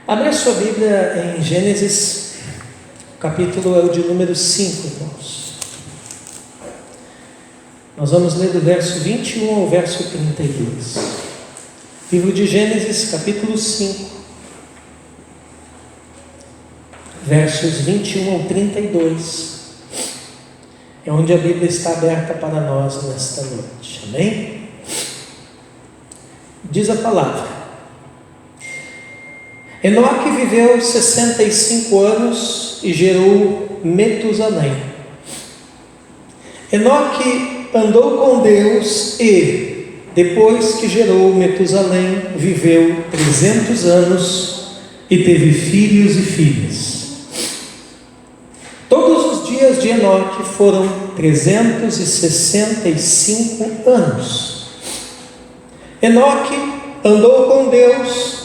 Abra sua Bíblia em Gênesis, o capítulo é o de número 5, irmãos. Nós vamos ler do verso 21 ao verso 32. Livro de Gênesis, capítulo 5, versos 21 ao 32. É onde a Bíblia está aberta para nós nesta noite. Amém? Diz a palavra: Enoque viveu 65 anos e gerou Metusalém. Enoque andou com Deus e, depois que gerou Metusalém, viveu 300 anos e teve filhos e filhas. Todos os dias de Enoque foram 365 anos. Enoque andou com Deus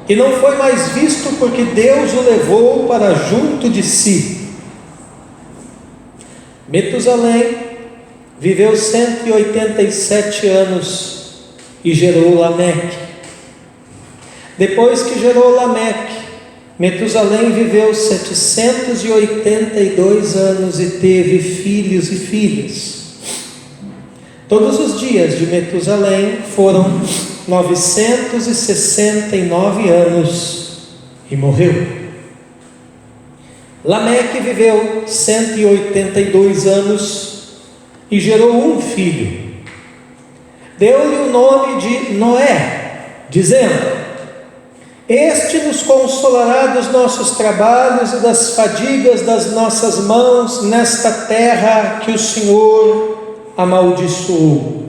e não foi mais visto, porque Deus o levou para junto de si. Metusalém viveu 187 anos e gerou Lameque. Depois que gerou Lameque, Metusalém viveu 782 anos e teve filhos e filhas. Todos os dias de Metusalém foram 969 anos e morreu. Lameque viveu 182 anos e gerou um filho. Deu-lhe o nome de Noé, dizendo: Este nos consolará dos nossos trabalhos e das fadigas das nossas mãos nesta terra que o Senhor amaldiçoou.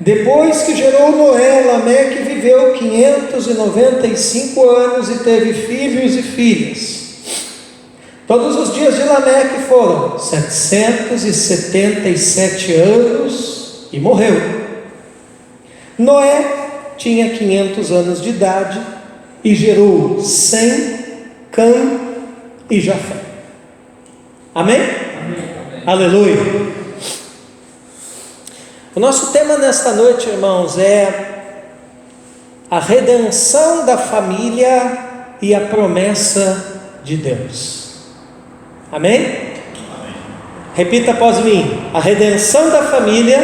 Depois que gerou Noé, Lameque viveu 595 anos e teve filhos e filhas. Todos os dias de Lameque foram 777 anos e morreu. Noé tinha 500 anos de idade e gerou Sem, Cã e Jafé. Amém? Amém. Aleluia. O nosso tema nesta noite, irmãos, é a redenção da família e a promessa de Deus. Amém? Amém. Repita após mim: a redenção da família,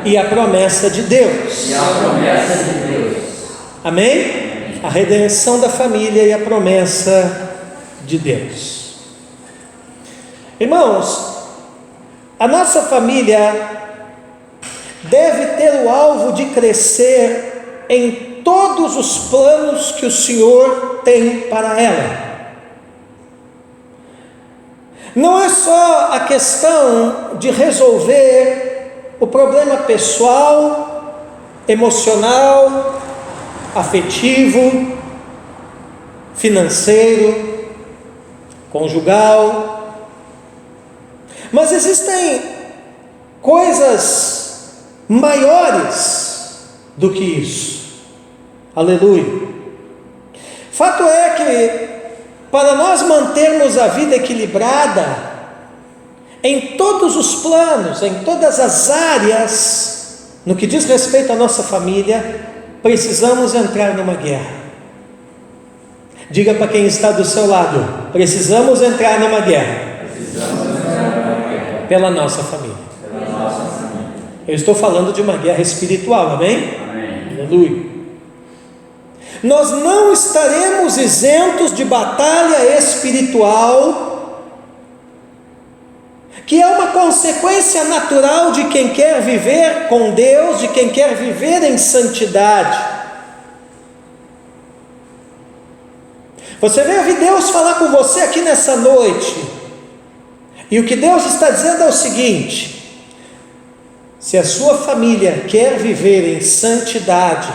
e a promessa de Deus. Amém? A redenção da família e a promessa de Deus. Irmãos, a nossa família deve ter o alvo de crescer em todos os planos que o Senhor tem para ela. Não é só a questão de resolver o problema pessoal, emocional, afetivo, financeiro, conjugal, mas existem coisas maiores do que isso. Aleluia. Fato é que, para nós mantermos a vida equilibrada em todos os planos, em todas as áreas, no que diz respeito à nossa família, precisamos entrar numa guerra. Diga para quem está do seu lado: precisamos entrar numa guerra. Pela nossa família. Eu estou falando de uma guerra espiritual, amém? Amém. Aleluia. Nós não estaremos isentos de batalha espiritual, que é uma consequência natural de quem quer viver com Deus, de quem quer viver em santidade. Você vai ouvir Deus falar com você aqui nessa noite. E o que Deus está dizendo é o seguinte: se a sua família quer viver em santidade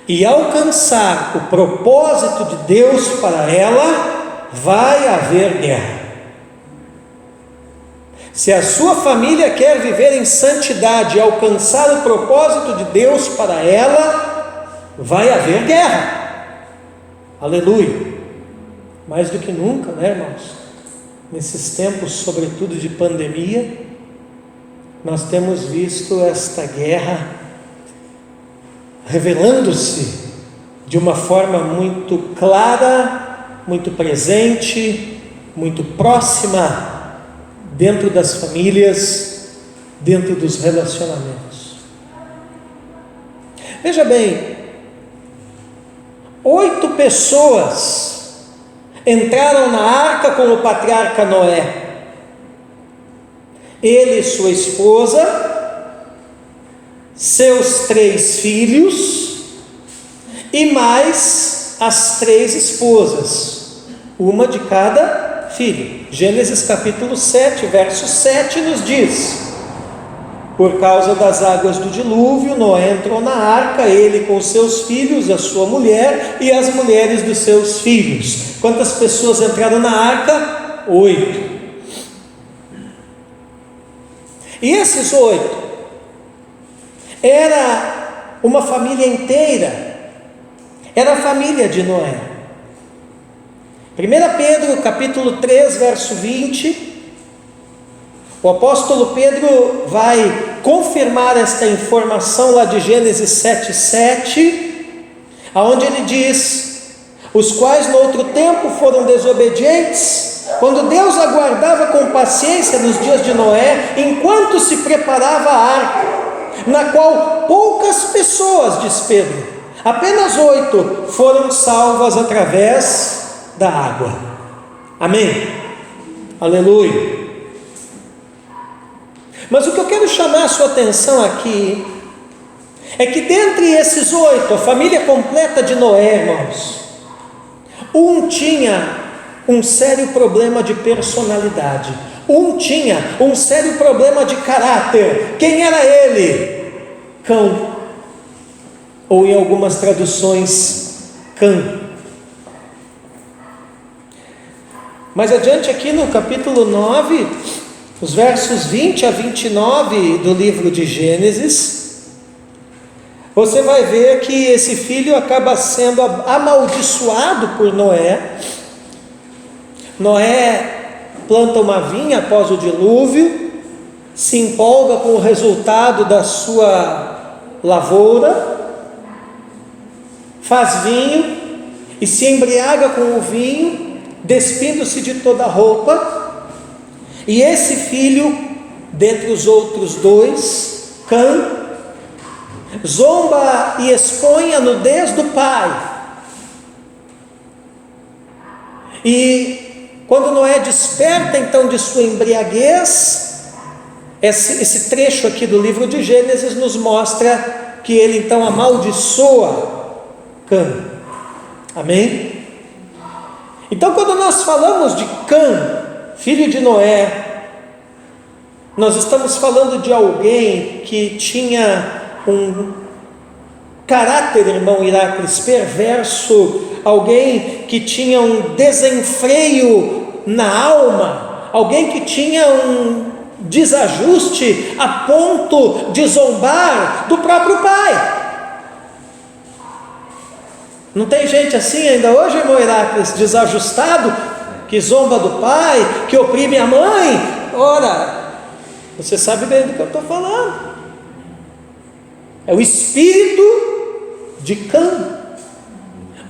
e alcançar o propósito de Deus para ela, vai haver guerra. Se a sua família quer viver em santidade e alcançar o propósito de Deus para ela, vai haver guerra. Aleluia. Mais do que nunca, né, irmãos? Nesses tempos, sobretudo de pandemia, nós temos visto esta guerra revelando-se de uma forma muito clara, muito presente, muito próxima, dentro das famílias, dentro dos relacionamentos. Veja bem, 8 pessoas entraram na arca com o patriarca Noé. Ele e sua esposa, seus 3 filhos e mais as 3 esposas, uma de cada filho. Gênesis capítulo 7, verso 7 nos diz: por causa das águas do dilúvio, Noé entrou na arca, ele com seus filhos, a sua mulher e as mulheres dos seus filhos. Quantas pessoas entraram na arca? 8. E esses 8 era uma família inteira, era a família de Noé. 1 Pedro capítulo 3, verso 20, o apóstolo Pedro vai confirmar esta informação lá de Gênesis 7,7, aonde ele diz: os quais no outro tempo foram desobedientes, quando Deus aguardava com paciência nos dias de Noé, enquanto se preparava a arca, na qual poucas pessoas, diz Pedro, apenas 8 foram salvas através da água. Amém? Aleluia. Mas o que eu quero chamar a sua atenção aqui é que dentre esses 8, a família completa de Noé, irmãos, um tinha um sério problema de personalidade, um tinha um sério problema de caráter. Quem era ele? Cão, ou em algumas traduções, Cã. Mais adiante aqui no capítulo 9, os versos 20 a 29 do livro de Gênesis, você vai ver que esse filho acaba sendo amaldiçoado por Noé. Noé planta uma vinha após o dilúvio, se empolga com o resultado da sua lavoura, faz vinho e se embriaga com o vinho, despindo-se de toda a roupa. E esse filho, dentre os outros 2, Cã, zomba e expõe a nudez do pai. E quando Noé desperta então de sua embriaguez, esse trecho aqui do livro de Gênesis nos mostra que ele então amaldiçoa Cã. Amém? Então, quando nós falamos de Cã, filho de Noé, nós estamos falando de alguém que tinha um caráter, irmão Iráclis, perverso, alguém que tinha um desenfreio na alma, alguém que tinha um desajuste a ponto de zombar do próprio pai. Não tem gente assim ainda hoje, irmão Iráclis, desajustado, que zomba do pai, que oprime a mãe? Ora, você sabe bem do que eu estou falando. É o espírito de Cã,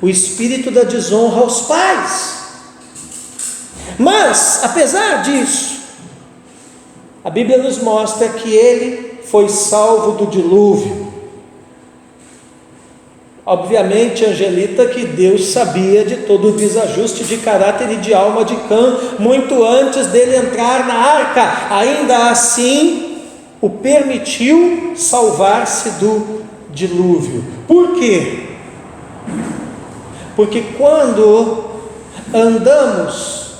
o espírito da desonra aos pais. Mas, apesar disso, a Bíblia nos mostra que ele foi salvo do dilúvio. Obviamente, Angelita, que Deus sabia de todo o desajuste de caráter e de alma de Cã, muito antes dele entrar na arca. Ainda assim, o permitiu salvar-se do dilúvio. Por quê? Porque quando andamos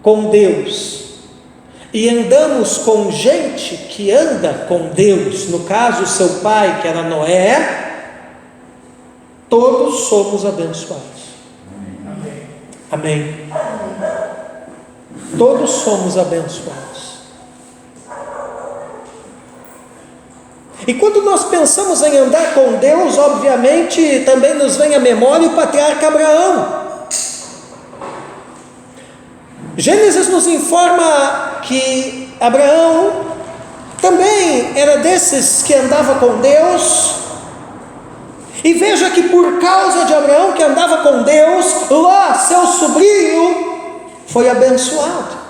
com Deus e andamos com gente que anda com Deus, no caso seu pai, que era Noé, todos somos abençoados. Amém. Todos somos abençoados. E quando nós pensamos em andar com Deus, obviamente também nos vem à memória o patriarca Abraão. Gênesis nos informa que Abraão também era desses que andava com Deus, E veja que por causa de Abraão, que andava com Deus, Ló, seu sobrinho, foi abençoado.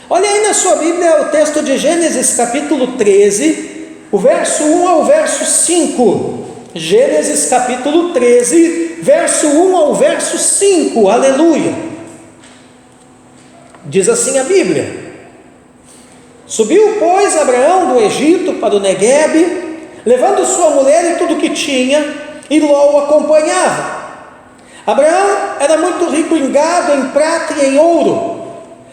Olha aí na sua Bíblia o texto de Gênesis capítulo 13, o verso 1 ao verso 5. Gênesis capítulo 13, verso 1 ao verso 5, aleluia. Diz assim a Bíblia: Subiu, pois, Abraão do Egito para o Neguebe, levando sua mulher e tudo que tinha, e Ló o acompanhava. Abraão era muito rico em gado, em prata e em ouro.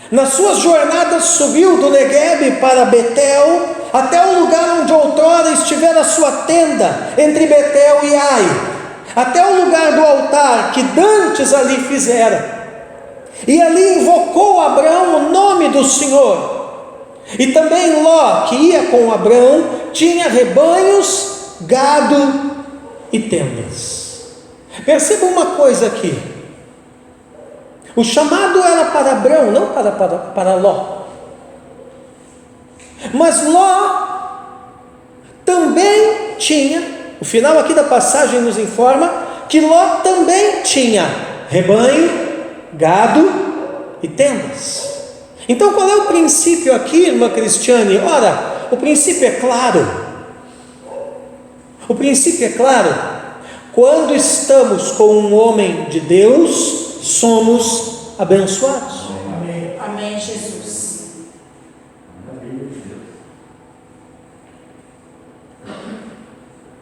Nas suas jornadas subiu do Neguebe para Betel, até o lugar onde outrora estivera a sua tenda, entre Betel e Ai, até o lugar do altar que dantes ali fizera. E ali invocou Abraão o nome do Senhor. E também Ló, que ia com Abraão, tinha rebanhos, gado e tendas. Perceba uma coisa aqui: o chamado era para Abraão, não para Ló. Mas Ló também tinha, o final aqui da passagem nos informa que Ló também tinha rebanho, gado e tendas. Então qual é o princípio aqui, irmã Cristiane? Ora, o princípio é claro. O princípio é claro. Quando estamos com um homem de Deus, somos abençoados. Amém. Amém, Jesus.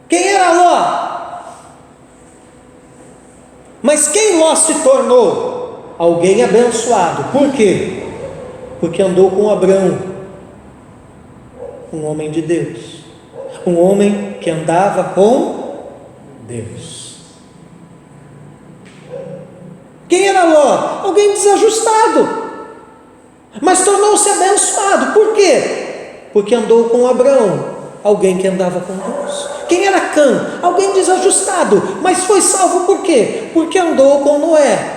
Quem era Ló? Mas quem Ló se tornou? Alguém abençoado. Por quê? Porque andou com Abraão, um homem de Deus, um homem que andava com Deus. Quem era Ló? Alguém desajustado, mas tornou-se abençoado. Por quê? Porque andou com Abraão, alguém que andava com Deus. Quem era Cã? Alguém desajustado, mas foi salvo por quê? Porque andou com Noé.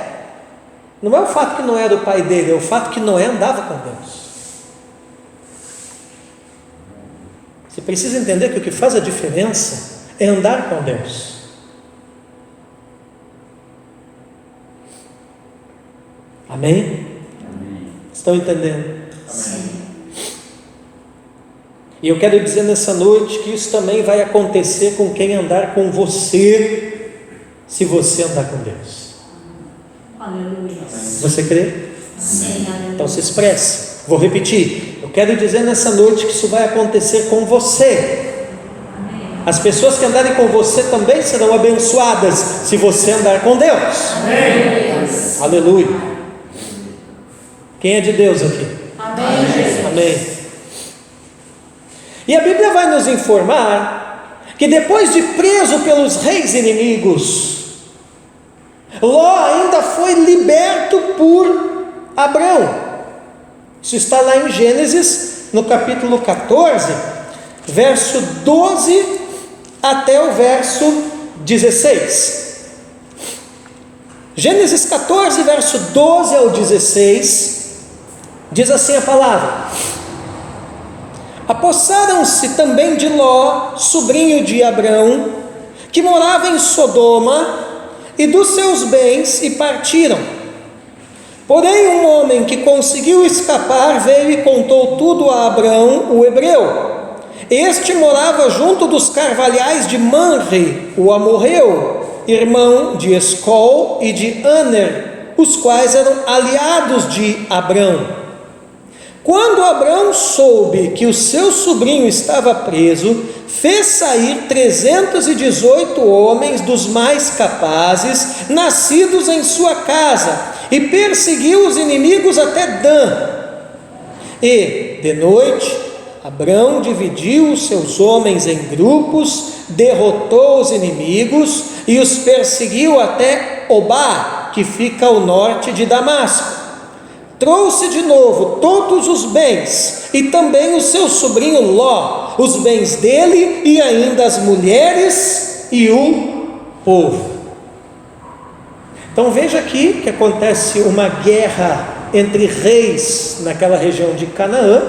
Não é o fato que Noé era o pai dele, é o fato que Noé andava com Deus. Você precisa entender que o que faz a diferença é andar com Deus. Amém? Amém. Estão entendendo? Sim. E eu quero dizer nessa noite que isso também vai acontecer com quem andar com você, se você andar com Deus. Aleluia. Você crê? Sim, aleluia. Então se expresse. Vou repetir. Eu quero dizer nessa noite que isso vai acontecer com você. Amém. As pessoas que andarem com você também serão abençoadas, se você andar com Deus. Amém. Aleluia. Quem é de Deus aqui? Amém, Jesus. Amém. E a Bíblia vai nos informar que depois de preso pelos reis inimigos, Ló ainda foi liberto por Abraão. Isso está lá em Gênesis, no capítulo 14, verso 12 até o verso 16. Gênesis 14, verso 12 ao 16, diz assim a palavra: Apossaram-se também de Ló, sobrinho de Abraão, que morava em Sodoma, e dos seus bens, e partiram. Porém um homem que conseguiu escapar veio e contou tudo a Abraão, o hebreu. Este morava junto dos carvalhais de Manre, o amorreu, irmão de Escol e de Aner, os quais eram aliados de Abraão. Quando Abraão soube que o seu sobrinho estava preso, fez sair 318 homens dos mais capazes, nascidos em sua casa, e perseguiu os inimigos até Dan. E, de noite, Abraão dividiu os seus homens em grupos, derrotou os inimigos e os perseguiu até Obá, que fica ao norte de Damasco. Trouxe de novo todos os bens, e também o seu sobrinho Ló, os bens dele, e ainda as mulheres e o povo. Então veja aqui que acontece uma guerra entre reis naquela região de Canaã,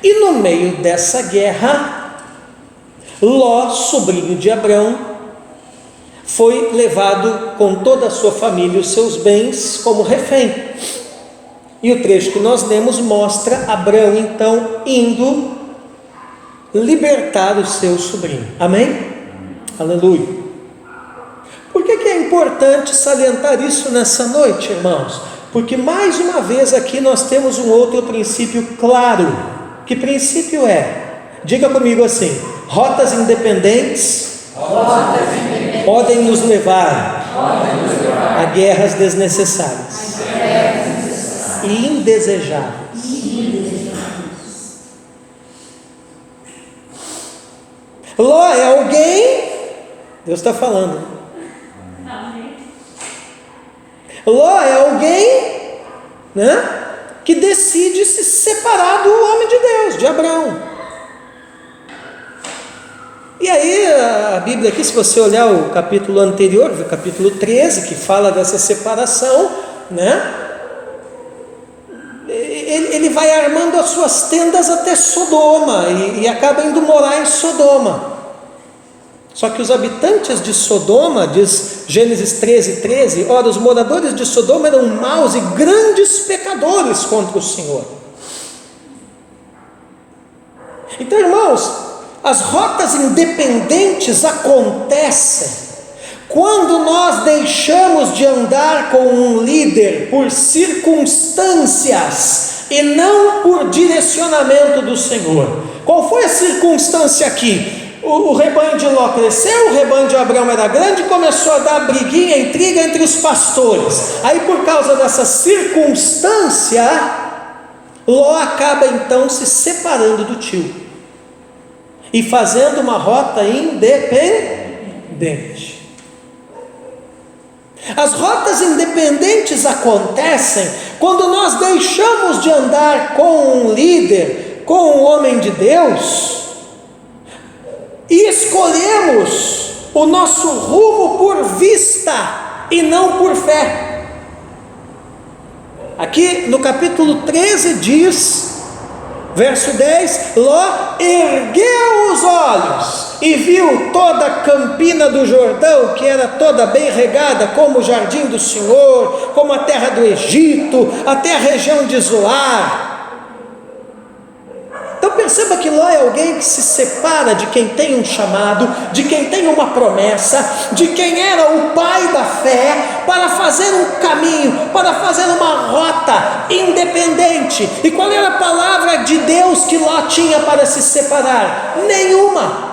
e no meio dessa guerra, Ló, sobrinho de Abrão, foi levado com toda a sua família e os seus bens como refém. E o trecho que nós lemos mostra Abrão então indo libertar o seu sobrinho. Amém? Aleluia. Por que é importante salientar isso nessa noite, irmãos? Porque mais uma vez aqui nós temos um outro princípio claro. Que princípio é? Diga comigo assim: rotas independentes podem nos levar a guerras desnecessárias e indesejáveis. Ló é alguém, Deus está falando. Ló é alguém, né, que decide se separar do homem de Deus, de Abrão. E aí a Bíblia aqui, se você olhar o capítulo anterior, o capítulo 13, que fala dessa separação, né, ele vai armando as suas tendas até Sodoma e acaba indo morar em Sodoma. Só que os habitantes de Sodoma, diz Gênesis 13:13, ora, os moradores de Sodoma eram maus e grandes pecadores contra o Senhor. Então, irmãos, as rotas independentes acontecem quando nós deixamos de andar com um líder por circunstâncias e não por direcionamento do Senhor. Qual foi a circunstância aqui? O rebanho de Ló cresceu, o rebanho de Abrão era grande, começou a dar briguinha, intriga entre os pastores. Aí, por causa dessa circunstância, Ló acaba então se separando do tio e fazendo uma rota independente. As rotas independentes acontecem quando nós deixamos de andar com um líder, com um homem de Deus, e escolhemos o nosso rumo por vista e não por fé. Aqui no capítulo 13 diz, verso 10, Ló ergueu os olhos e viu toda a campina do Jordão, que era toda bem regada, como o jardim do Senhor, como a terra do Egito, até a região de Zoar. Então perceba que Ló é alguém que se separa de quem tem um chamado, de quem tem uma promessa, de quem era o pai da fé, para fazer um caminho, para fazer uma rota independente. E qual era a palavra de Deus que Ló tinha para se separar? Nenhuma.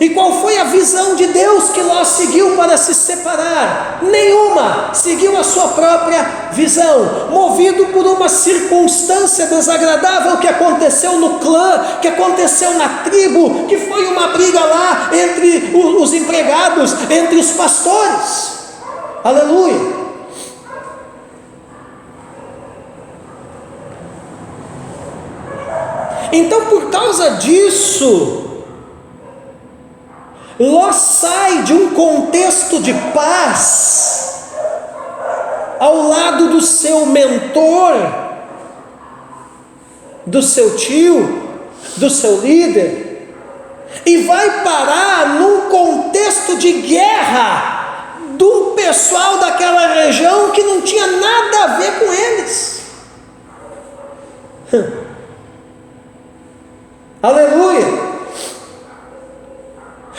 E qual foi a visão de Deus que Ló seguiu para se separar? Nenhuma. Seguiu a sua própria visão, movido por uma circunstância desagradável que aconteceu no clã, que aconteceu na tribo, que foi uma briga lá entre os empregados, entre os pastores. Aleluia. Então, por causa disso, Ló sai de um contexto de paz ao lado do seu mentor, do seu tio, do seu líder, e vai parar num contexto de guerra do pessoal daquela região que não tinha nada a ver com eles. Aleluia.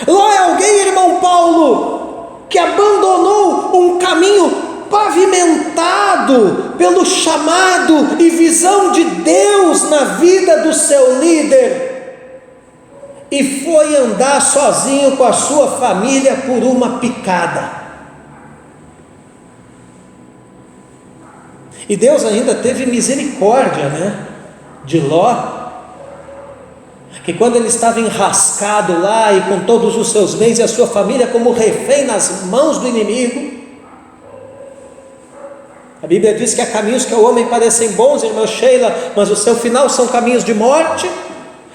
Ló é alguém, irmão Paulo, que abandonou um caminho pavimentado pelo chamado e visão de Deus na vida do seu líder e foi andar sozinho com a sua família por uma picada. E Deus ainda teve misericórdia, né, de Ló, que quando ele estava enrascado lá e com todos os seus bens e a sua família como refém nas mãos do inimigo, a Bíblia diz que há caminhos que ao homem parecem bons, irmã Sheila, mas o seu final são caminhos de morte.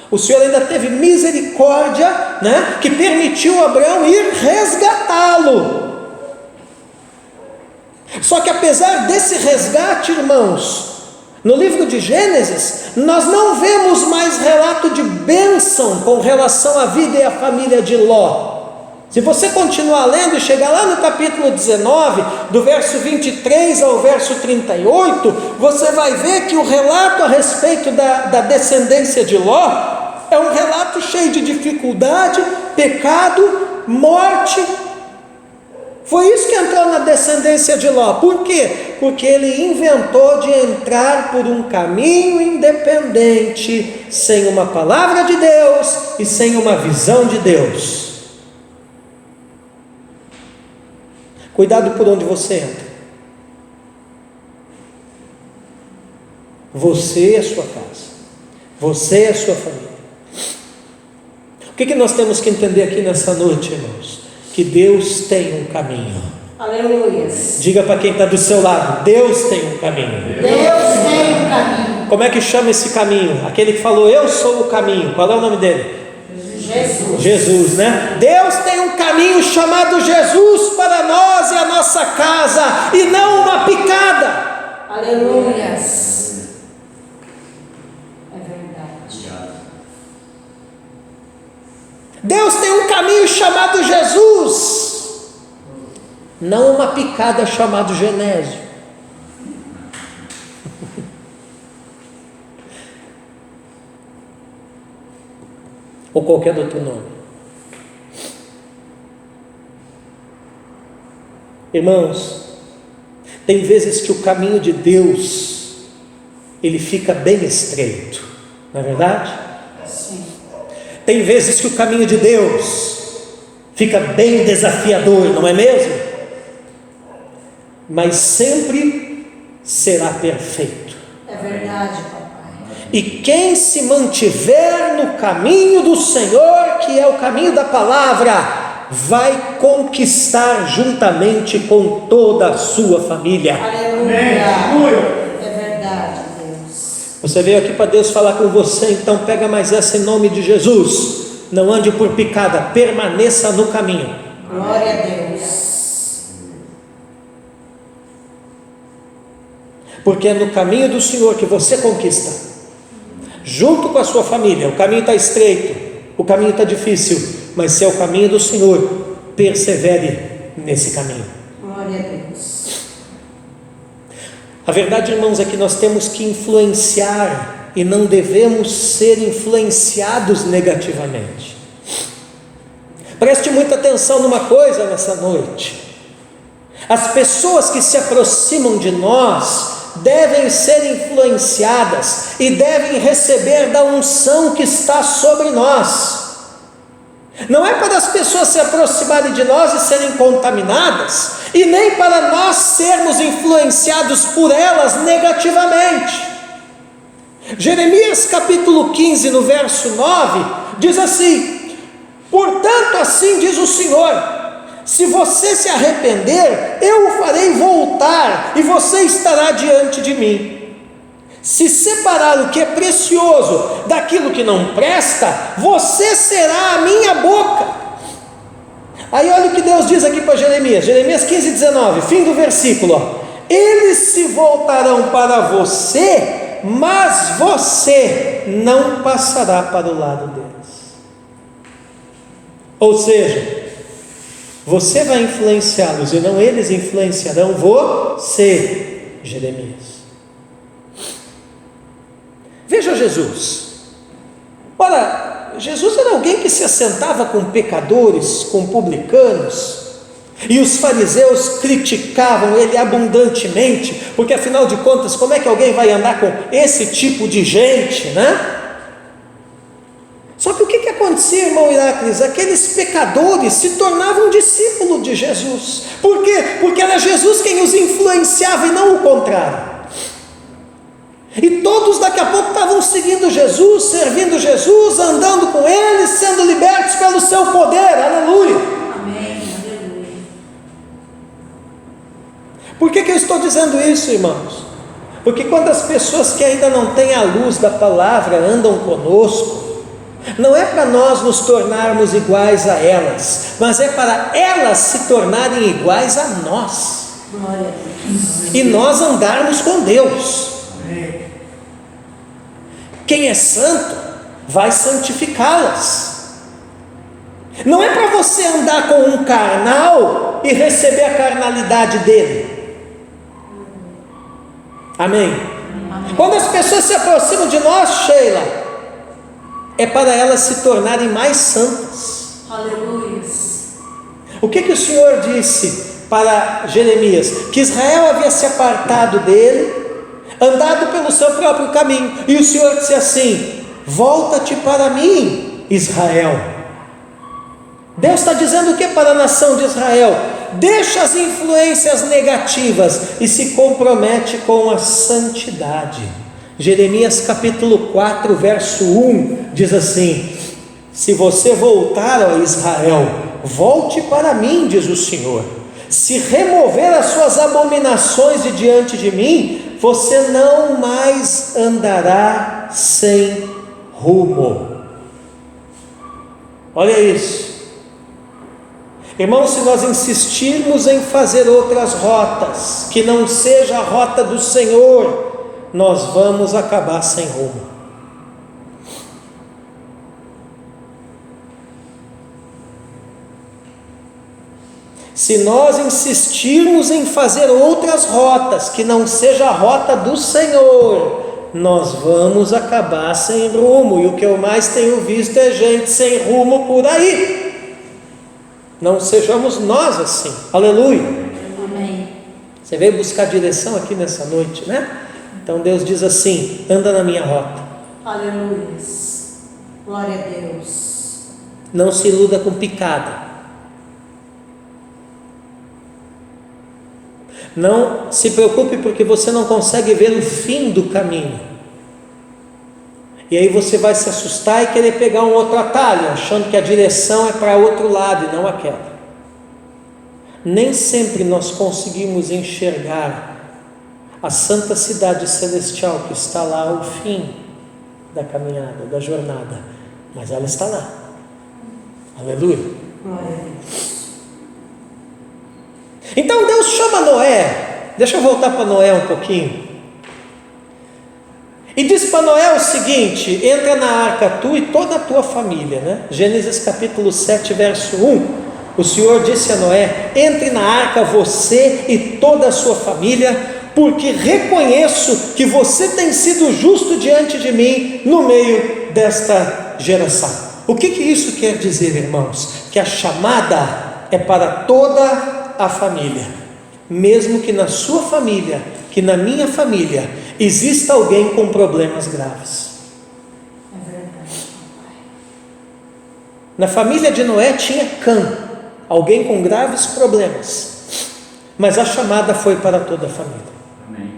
O Senhor ainda teve misericórdia, né, que permitiu Abraão ir resgatá-lo. Só que apesar desse resgate, irmãos, No livro de Gênesis, nós não vemos mais relato de bênção com relação à vida e à família de Ló. Se você continuar lendo e chegar lá no capítulo 19, do verso 23 ao verso 38, você vai ver que o relato a respeito da descendência de Ló é um relato cheio de dificuldade, pecado, morte. Foi isso que entrou na descendência de Ló. Por quê? Porque ele inventou de entrar por um caminho independente, sem uma palavra de Deus e sem uma visão de Deus. Cuidado por onde você entra. Você e a sua casa. Você e a sua família. O que nós temos que entender aqui nessa noite, irmãos? Que Deus tem um caminho. Aleluia. Diga para quem está do seu lado: Deus tem um caminho. Deus tem um caminho. Como é que chama esse caminho? Aquele que falou: eu sou o caminho. Qual é o nome dele? Jesus. Jesus, né? Deus tem um caminho chamado Jesus para nós e a nossa casa, e não uma picada. Aleluia. É verdade. Deus tem um caminho chamado Jesus, não uma picada chamada Genésio. Ou qualquer outro nome. Irmãos, tem vezes que o caminho de Deus ele fica bem estreito, não é verdade? Sim. Tem vezes que o caminho de Deus fica bem desafiador, não é mesmo? Mas sempre será perfeito. É verdade, papai. E quem se mantiver no caminho do Senhor, que é o caminho da palavra, vai conquistar juntamente com toda a sua família. Aleluia. É verdade, Deus. Você veio aqui para Deus falar com você, então pega mais essa em nome de Jesus. Não ande por picada, permaneça no caminho. Glória a Deus. Porque é no caminho do Senhor que você conquista, junto com a sua família. O caminho está estreito, o caminho está difícil, mas se é o caminho do Senhor, persevere nesse caminho. Glória a Deus. A verdade, irmãos, é que nós temos que influenciar e não devemos ser influenciados negativamente. Preste muita atenção numa coisa nessa noite: as pessoas que se aproximam de nós devem ser influenciadas e devem receber da unção que está sobre nós. Não é para as pessoas se aproximarem de nós e serem contaminadas, e nem para nós sermos influenciados por elas negativamente. Jeremias capítulo 15, no verso 9, diz assim: portanto, assim diz o Senhor, se você se arrepender, eu o farei voltar, e você estará diante de mim. Se separar o que é precioso daquilo que não presta, você será a minha boca. Aí olha o que Deus diz aqui para Jeremias, Jeremias 15, 19, fim do versículo, ó. Eles se voltarão para você, mas você não passará para o lado deles. Ou seja, você vai influenciá-los e não eles influenciarão você, Jeremias. Veja Jesus. Ora, Jesus era alguém que se assentava com pecadores, com publicanos, e os fariseus criticavam ele abundantemente, porque afinal de contas, como é que alguém vai andar com esse tipo de gente, né? Só que o que acontecia, irmão Iráclis? Aqueles pecadores se tornavam discípulos de Jesus. Por quê? Porque era Jesus quem os influenciava e não o contrário. E todos daqui a pouco estavam seguindo Jesus, servindo Jesus, andando com Ele, sendo libertos pelo seu poder. Aleluia. Amém. Aleluia. Por que eu estou dizendo isso, irmãos? Porque quando as pessoas que ainda não têm a luz da palavra andam conosco, não é para nós nos tornarmos iguais a elas, mas é para elas se tornarem iguais a nós. Glória a Deus. E nós andarmos com Deus. Quem é santo vai santificá-las. Não é para você andar com um carnal e receber a carnalidade dele. Amém? Quando as pessoas se aproximam de nós, Sheila, é para elas se tornarem mais santas. Aleluia. O que o Senhor disse para Jeremias? Que Israel havia se apartado dele, andado pelo seu próprio caminho, e o Senhor disse assim: volta-te para mim, Israel. Deus está dizendo o que para a nação de Israel? Deixa as influências negativas e se compromete com a santidade. Jeremias capítulo 4, verso 1 diz assim: se você voltar, ó Israel, volte para mim, diz o Senhor. Se remover as suas abominações de diante de mim, você não mais andará sem rumo. Olha isso. Irmãos, se nós insistirmos em fazer outras rotas, que não seja a rota do Senhor, nós vamos acabar sem rumo. Se nós insistirmos em fazer outras rotas, que não seja a rota do Senhor, nós vamos acabar sem rumo. E o que eu mais tenho visto é gente sem rumo por aí. Não sejamos nós assim. Aleluia. Amém. Você veio buscar direção aqui nessa noite, né? Então Deus diz assim: anda na minha rota. Aleluia. Glória a Deus. Não se iluda com picada. Não se preocupe porque você não consegue ver o fim do caminho. E aí você vai se assustar e querer pegar um outro atalho, achando que a direção é para outro lado e não aquela. Nem sempre nós conseguimos enxergar a santa cidade celestial que está lá ao fim da caminhada, da jornada, mas ela está lá. Aleluia. Glória a Deus. Então Deus chama Noé. Deixa eu voltar para Noé um pouquinho. E diz para Noé o seguinte: entra na arca tu e toda a tua família, né? Gênesis capítulo 7, verso 1. O Senhor disse a Noé: entre na arca você e toda a sua família, porque reconheço que você tem sido justo diante de mim no meio desta geração. O que isso quer dizer, irmãos? Que a chamada é para toda a família, mesmo que na sua família, que na minha família, exista alguém com problemas graves. É verdade, papai. Na família de Noé tinha Cã, alguém com graves problemas, mas a chamada foi para toda a família. Amém.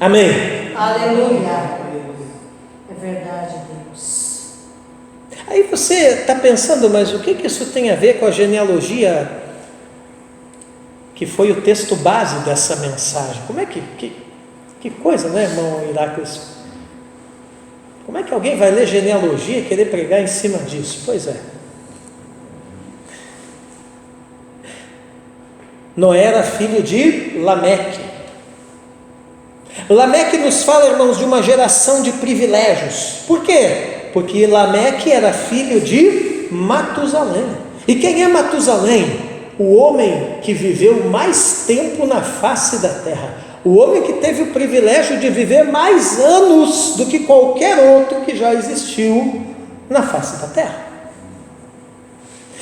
Amém? Aleluia. É verdade, Deus. Aí você está pensando, mas o que isso tem a ver com a genealogia, que foi o texto base dessa mensagem? Como é que coisa, né, irmão Iraques? Como é que alguém vai ler genealogia e querer pregar em cima disso? Pois é. Noé era filho de Lameque. Lameque nos fala, irmãos, de uma geração de privilégios. Por quê? Porque Lameque era filho de Matusalém. E quem é Matusalém? O homem que viveu mais tempo na face da terra. O homem que teve o privilégio de viver mais anos do que qualquer outro que já existiu na face da terra.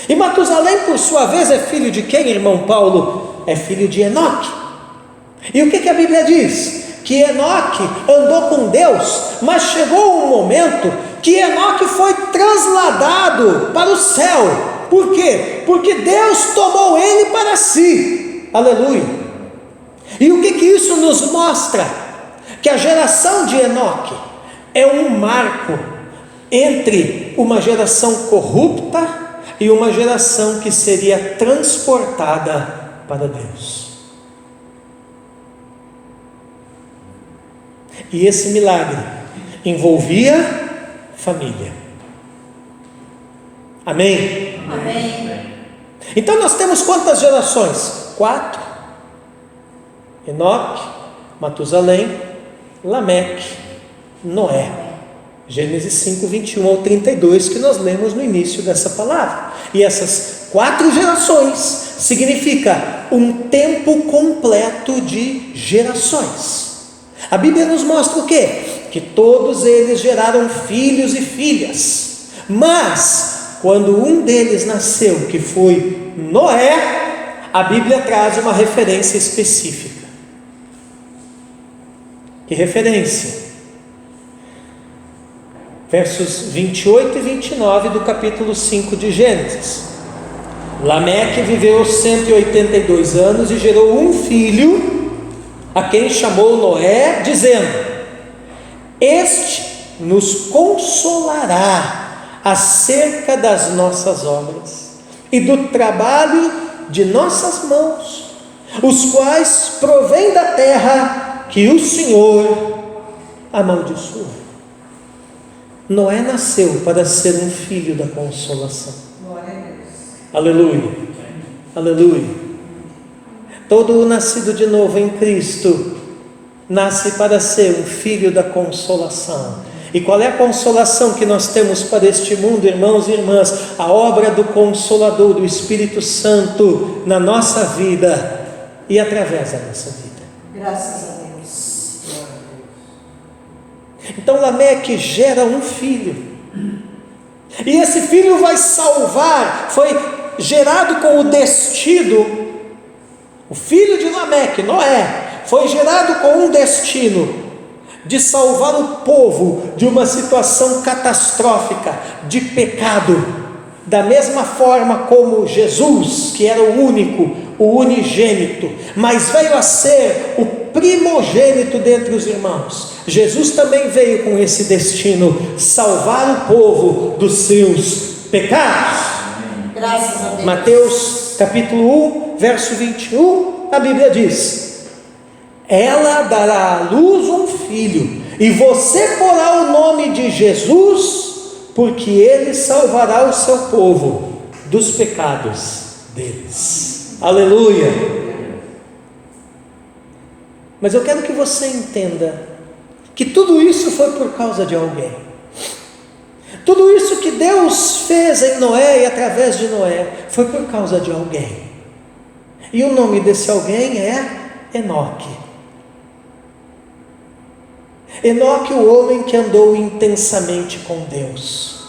E Matusalém, por sua vez, é filho de quem, irmão Paulo? É filho de Enoque. E o que a Bíblia diz? Que Enoque andou com Deus, mas chegou um momento que Enoque foi trasladado para o céu. Por quê? Porque Deus tomou ele para si. Aleluia. E o que isso nos mostra? Que a geração de Enoque é um marco entre uma geração corrupta e uma geração que seria transportada para Deus. E esse milagre envolvia família. Amém? Amém. Então nós temos quantas gerações? 4. Enoque, Matusalém, Lameque, Noé. Gênesis 5, 21 ao 32, que nós lemos no início dessa palavra. E essas 4 gerações significa um tempo completo de gerações. A Bíblia nos mostra o quê? Que todos eles geraram filhos e filhas. Mas, quando um deles nasceu, que foi Noé, a Bíblia traz uma referência específica. Que referência? Versos 28 e 29 do capítulo 5 de Gênesis. Lameque viveu 182 anos e gerou um filho, a quem chamou Noé, dizendo: este nos consolará acerca das nossas obras e do trabalho de nossas mãos, os quais provém da terra que o Senhor amaldiçoou. Noé nasceu para ser um filho da consolação. Glória a Deus. Aleluia, aleluia. Todo o nascido de novo em Cristo nasce para ser um filho da consolação. E qual é a consolação que nós temos para este mundo, irmãos e irmãs? A obra do Consolador, do Espírito Santo na nossa vida e através da nossa vida. Graças a Deus. Então Lameque gera um filho, e esse filho vai salvar, foi gerado com o destino, o filho de Lameque, Noé, foi gerado com um destino de salvar o povo de uma situação catastrófica, de pecado, da mesma forma como Jesus, que era o único, o unigênito, mas veio a ser o primogênito dentre os irmãos. Jesus também veio com esse destino, salvar o povo dos seus pecados. Graças a Deus. Mateus capítulo 1, verso 21, a Bíblia diz: ela dará à luz um filho, e você porá o nome de Jesus, porque ele salvará o seu povo dos pecados deles. Aleluia. Mas eu quero que você entenda que tudo isso foi por causa de alguém. Tudo isso que Deus fez em Noé e através de Noé foi por causa de alguém. E o nome desse alguém é Enoque. Enoque, o homem que andou intensamente com Deus.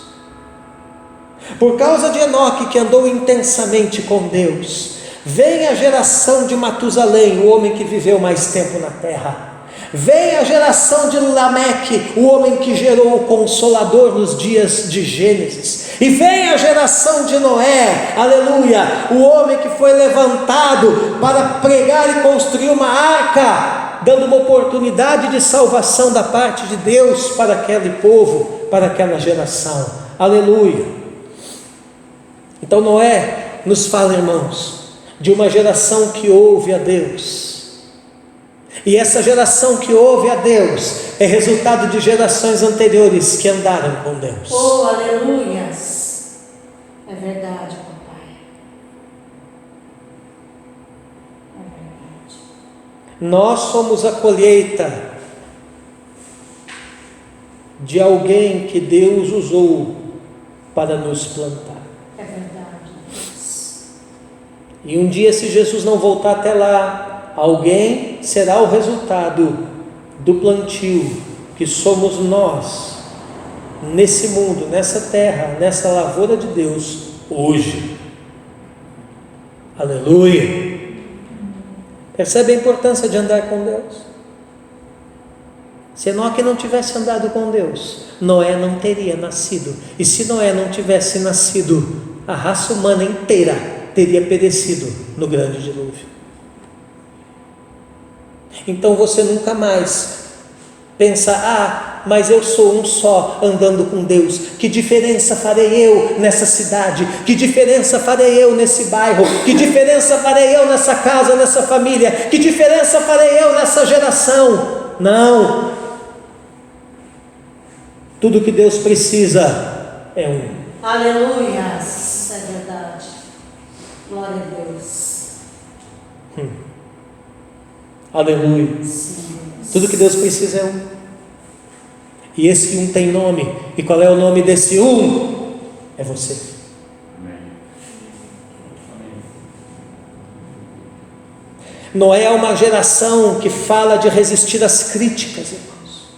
Por causa de Enoque, que andou intensamente com Deus, vem a geração de Matusalém, o homem que viveu mais tempo na terra. Vem a geração de Lameque, o homem que gerou o Consolador nos dias de Gênesis. E vem a geração de Noé, aleluia, o homem que foi levantado para pregar e construir uma arca, dando uma oportunidade de salvação da parte de Deus para aquele povo, para aquela geração. Aleluia. Então Noé nos fala, irmãos, de uma geração que ouve a Deus. E essa geração que ouve a Deus é resultado de gerações anteriores que andaram com Deus. Oh, aleluias. É verdade, papai. É verdade. Nós somos a colheita de alguém que Deus usou para nos plantar. É verdade, Deus. E um dia, se Jesus não voltar até lá, alguém será o resultado do plantio que somos nós, nesse mundo, nessa terra, nessa lavoura de Deus, hoje. Aleluia! Percebe a importância de andar com Deus? Se Enoque não tivesse andado com Deus, Noé não teria nascido. E se Noé não tivesse nascido, a raça humana inteira teria perecido no grande dilúvio. Então você nunca mais pensa: mas eu sou um só andando com Deus. Que diferença farei eu nessa cidade? Que diferença farei eu nesse bairro? Que diferença farei eu nessa casa, nessa família? Que diferença farei eu nessa geração? Não. Tudo que Deus precisa é um. Aleluias. É verdade. Glória a Deus. Aleluia. Sim. Tudo que Deus precisa é um. E esse um tem nome. E qual é o nome desse um? É você. Noé é uma geração que fala de resistir às críticas, irmãos.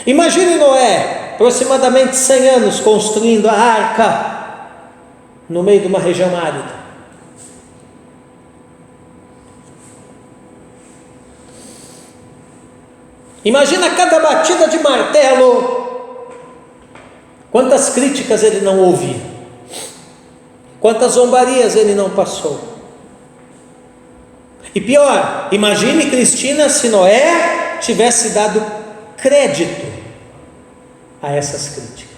Imagine Noé, aproximadamente 100 anos, construindo a arca no meio de uma região árida. Imagina cada batida de martelo, quantas críticas ele não ouvia, quantas zombarias ele não passou. E pior, imagine, Cristina, se Noé tivesse dado crédito a essas críticas.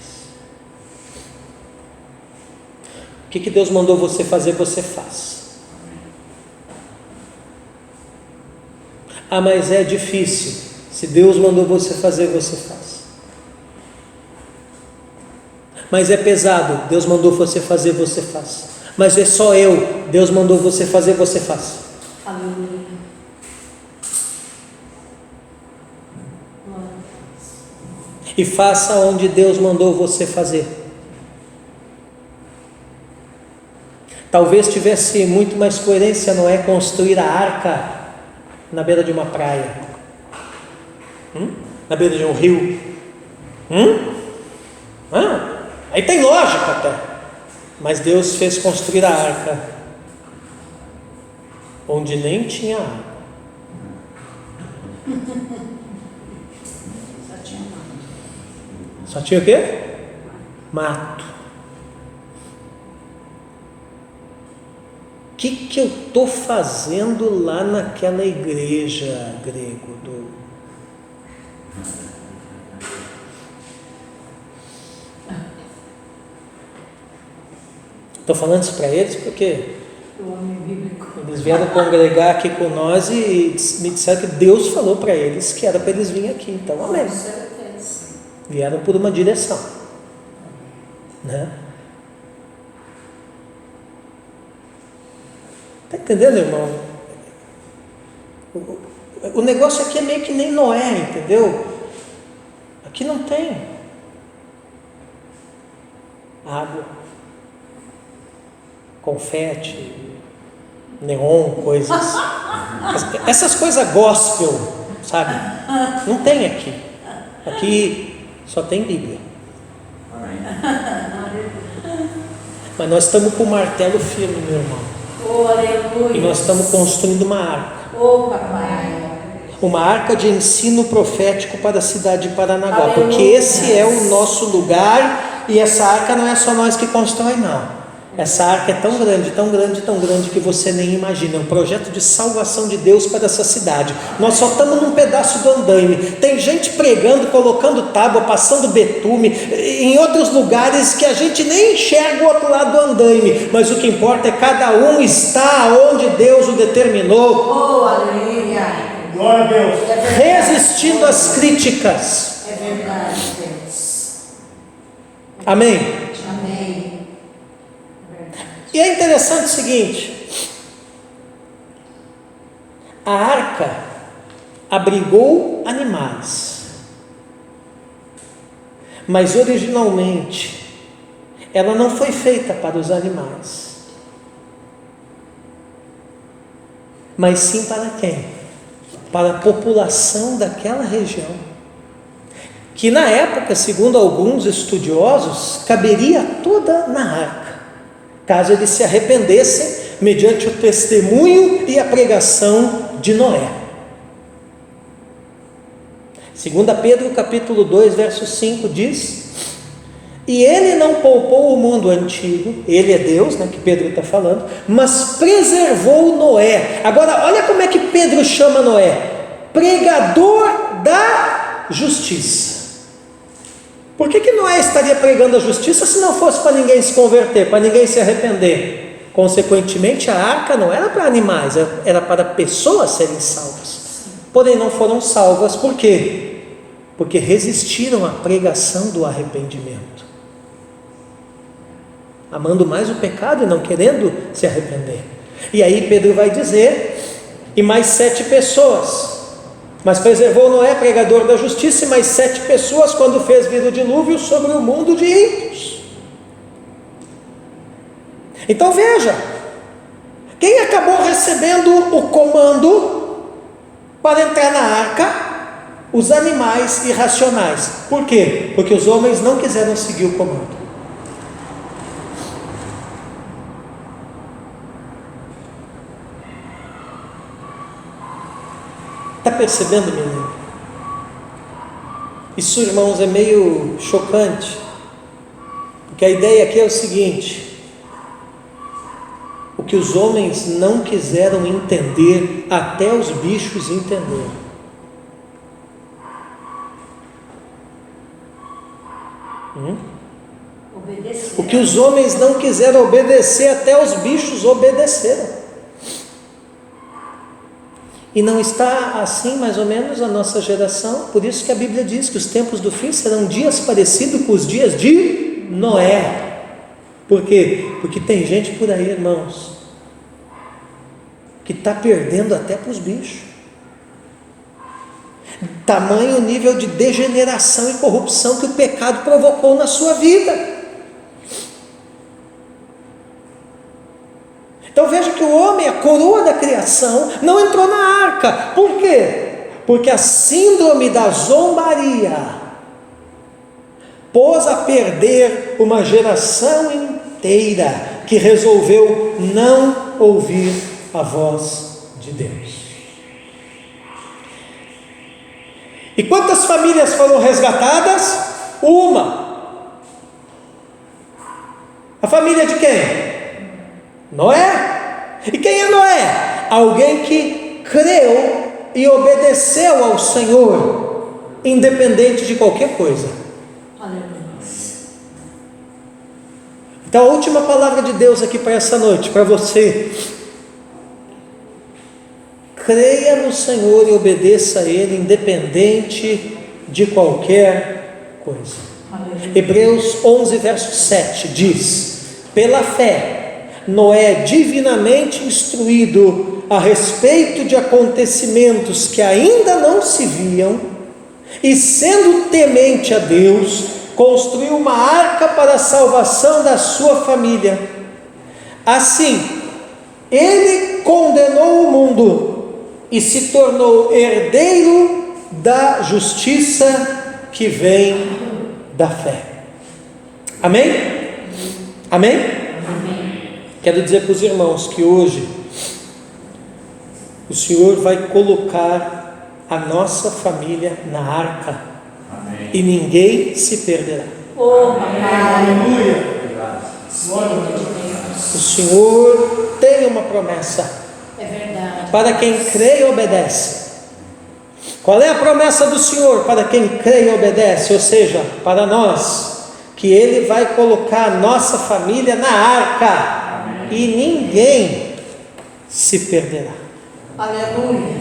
O que Deus mandou você fazer, você faz. Ah, mas é difícil. Se Deus mandou você fazer, você faz. Mas é pesado. Deus mandou você fazer, você faz. Mas é só eu. Deus mandou você fazer, você faz. Aleluia. E faça onde Deus mandou você fazer. Talvez tivesse muito mais coerência Noé construir a arca na beira de uma praia, na beira de um rio. Aí tem lógica até. Mas Deus fez construir a arca onde nem tinha água. Só tinha o quê? Mato. O que eu estou fazendo lá naquela igreja, grego? Estou falando isso para eles porque eles vieram congregar aqui com nós e me disseram que Deus falou para eles que era para eles virem aqui. Então, amém. Vieram por uma direção, né? Está entendendo, irmão? O negócio aqui é meio que nem Noé, entendeu? Aqui não tem água, confete, neon, coisas. Essas coisas gospel, sabe? Não tem aqui. Aqui só tem Bíblia. Mas nós estamos com o martelo firme, meu irmão. Oh, aleluia. E nós estamos construindo uma arca. Oh, papai. Uma arca de ensino profético para a cidade de Paranaguá. Aleluia. Porque esse é o nosso lugar. E essa arca não é só nós que constrói, não. Essa arca é tão grande, tão grande, tão grande que você nem imagina. É um projeto de salvação de Deus para essa cidade. Nós só estamos num pedaço do andaime. Tem gente pregando, colocando tábua, passando betume, em outros lugares que a gente nem enxerga o outro lado do andaime. Mas o que importa é cada um está onde Deus o determinou. Oh, aleluia. Glória a Deus. Resistindo às críticas. É verdade, Deus. Amém? Amém. E é interessante o seguinte: a arca abrigou animais, mas originalmente ela não foi feita para os animais, mas sim para quem? Para a população daquela região, que na época, segundo alguns estudiosos, caberia toda na arca, caso eles se arrependessem, mediante o testemunho e a pregação de Noé. 2 Pedro capítulo 2, verso 5 diz: e ele não poupou o mundo antigo, ele é Deus, né, que Pedro está falando, mas preservou Noé. Agora, olha como é que Pedro chama Noé: pregador da justiça. Por que Noé estaria pregando a justiça se não fosse para ninguém se converter, para ninguém se arrepender? Consequentemente, a arca não era para animais, era para pessoas serem salvas. Porém, não foram salvas, por quê? Porque resistiram à pregação do arrependimento, amando mais o pecado e não querendo se arrepender. E aí Pedro vai dizer: e mais 7 pessoas Mas preservou Noé, pregador da justiça, e mais 7 pessoas, quando fez vir o dilúvio sobre o mundo de ímpios. Então veja, quem acabou recebendo o comando para entrar na arca? Os animais irracionais. Por quê? Porque os homens não quiseram seguir o comando. Está percebendo, meu irmão? Isso, irmãos, é meio chocante, porque a ideia aqui é o seguinte: o que os homens não quiseram entender, até os bichos entenderam. O que os homens não quiseram obedecer, até os bichos obedeceram. E não está assim mais ou menos a nossa geração? Por isso que a Bíblia diz que os tempos do fim serão dias parecidos com os dias de Noé. Por quê? Porque tem gente por aí, irmãos, que está perdendo até para os bichos. Tamanho nível de degeneração e corrupção que o pecado provocou na sua vida. Então veja que o homem, a coroa da criação, não entrou na arca. Por quê? Porque a síndrome da zombaria pôs a perder uma geração inteira que resolveu não ouvir a voz de Deus. E quantas famílias foram resgatadas? Uma. A família de quem? Noé. E quem é Noé? Alguém que creu e obedeceu ao Senhor, independente de qualquer coisa. Então a última palavra de Deus aqui para essa noite, para você: creia no Senhor e obedeça a Ele, independente de qualquer coisa. Hebreus 11, verso 7 diz: pela fé, Noé, divinamente instruído a respeito de acontecimentos que ainda não se viam, e sendo temente a Deus, construiu uma arca para a salvação da sua família. Assim, ele condenou o mundo e se tornou herdeiro da justiça que vem da fé. Amém? Amém? Amém. Quero dizer para os irmãos que hoje o Senhor vai colocar a nossa família na arca. Amém. E ninguém se perderá. Aleluia. O Senhor tem uma promessa. É verdade. Para quem crê e obedece. Qual é a promessa do Senhor para quem crê e obedece? Ou seja, para nós, que Ele vai colocar a nossa família na arca. E ninguém se perderá. Aleluia.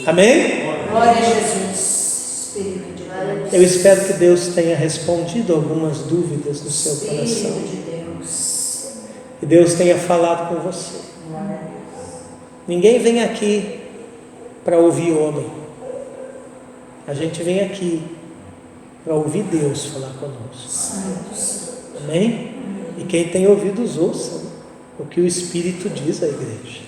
Amém? Glória a Jesus. Espírito de Deus. Eu espero que Deus tenha respondido algumas dúvidas do seu coração. Espírito de Deus. Que Deus tenha falado com você. Ninguém vem aqui para ouvir homem. A gente vem aqui para ouvir Deus falar conosco. Santos. Amém? E quem tem ouvidos, ouça o que o Espírito diz à igreja.